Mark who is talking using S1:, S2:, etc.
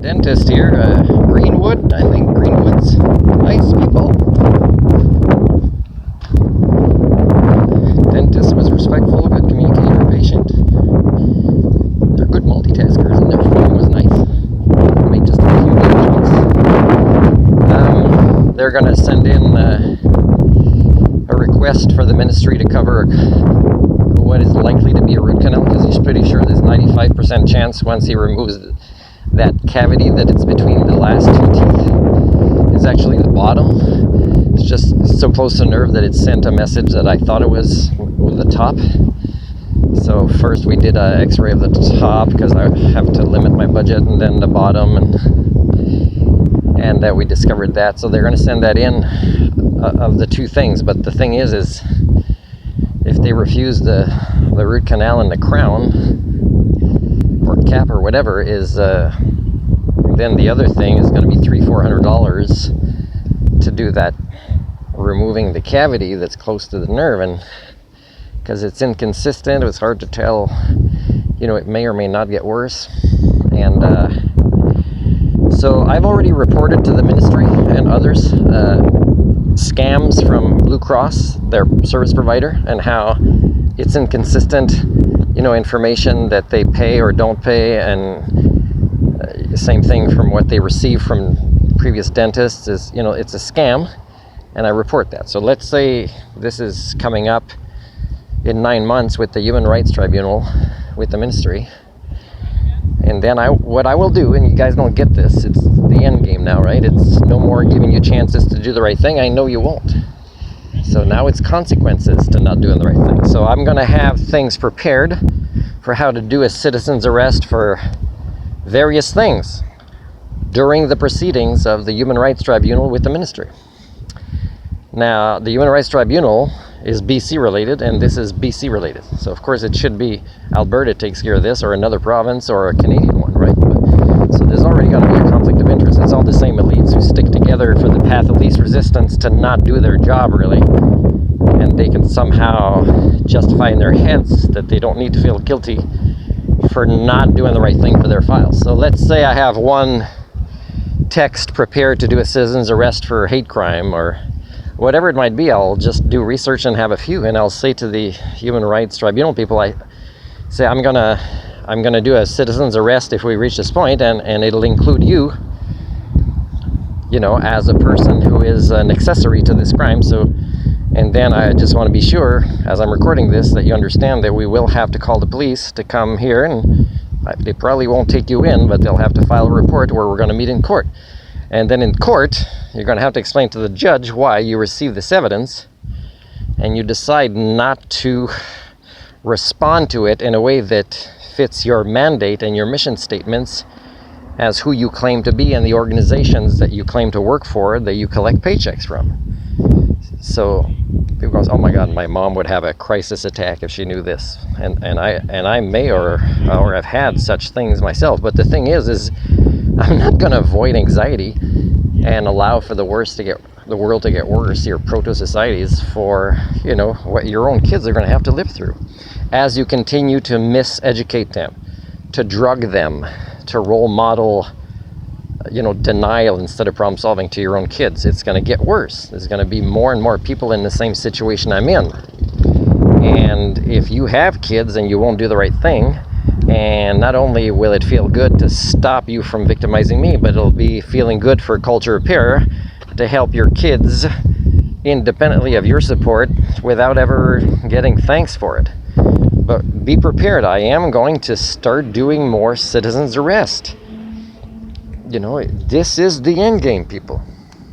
S1: Dentist here, Greenwood. I think Greenwood's nice people. Dentist was respectful, good communicator, patient. They're good multitaskers, and their phone was nice. Made just a few little tweaks. They're going to send in a request for the ministry to cover what is likely to be a root canal, because he's pretty sure there's 95% chance once he removes that cavity that it's between the last two teeth is actually the bottom. It's just so close to the nerve that it sent a message that I thought it was the top. So first we did an x-ray of the top because I have to limit my budget, and then the bottom, and we discovered that. So they're going to send that in of the two things. But the thing is if they refuse the root canal and the crown or cap or whatever, is then the other thing is going to be $300-400 to do that, removing the cavity that's close to the nerve. And because it's inconsistent, it's hard to tell, it may or may not get worse. And so I've already reported to the ministry and others scams from Blue Cross, their service provider, and how it's inconsistent, information that they pay or don't pay, and same thing from what they receive from previous dentists is, it's a scam, and I report that. So let's say this is coming up in 9 months with the Human Rights Tribunal, with the ministry, and then what I will do, and you guys don't get this, it's the end game now, right? It's no more giving you chances to do the right thing. I know you won't. So now it's consequences to not doing the right thing. So I'm going to have things prepared for how to do a citizen's arrest for various things during the proceedings of the Human Rights Tribunal with the ministry. Now, the Human Rights Tribunal is BC related, and this is BC related. So of course it should be Alberta takes care of this, or another province, or a Canadian one, right? So there's already going to be a conflict of interest. It's all the same elites who stick together for the path of least resistance to not do their job, really. And they can somehow justify in their heads that they don't need to feel guilty for not doing the right thing for their files. So let's say I have one text prepared to do a citizen's arrest for hate crime or whatever it might be. I'll just do research and have a few, and I'll say to the Human Rights Tribunal people, I say I'm gonna do a citizen's arrest if we reach this point, and it'll include you, as a person who is an accessory to this crime. So, and then I just want to be sure, as I'm recording this, that you understand that we will have to call the police to come here, and they probably won't take you in, but they'll have to file a report where we're going to meet in court. And then in court, you're going to have to explain to the judge why you received this evidence, and you decide not to respond to it in a way that fits your mandate and your mission statements as who you claim to be and the organizations that you claim to work for, that you collect paychecks from. So people go, oh my God, my mom would have a crisis attack if she knew this, and I may or have had such things myself. But the thing is I'm not going to avoid anxiety and allow for the world to get worse, your proto-societies, for what your own kids are going to have to live through as you continue to miseducate them, to drug them, to role model denial instead of problem solving to your own kids. It's going to get worse. There's going to be more and more people in the same situation I'm in. And if you have kids and you won't do the right thing, and not only will it feel good to stop you from victimizing me, but it'll be feeling good for culture repair to help your kids independently of your support without ever getting thanks for it. But be prepared. I am going to start doing more citizens arrest. This is the end game, people.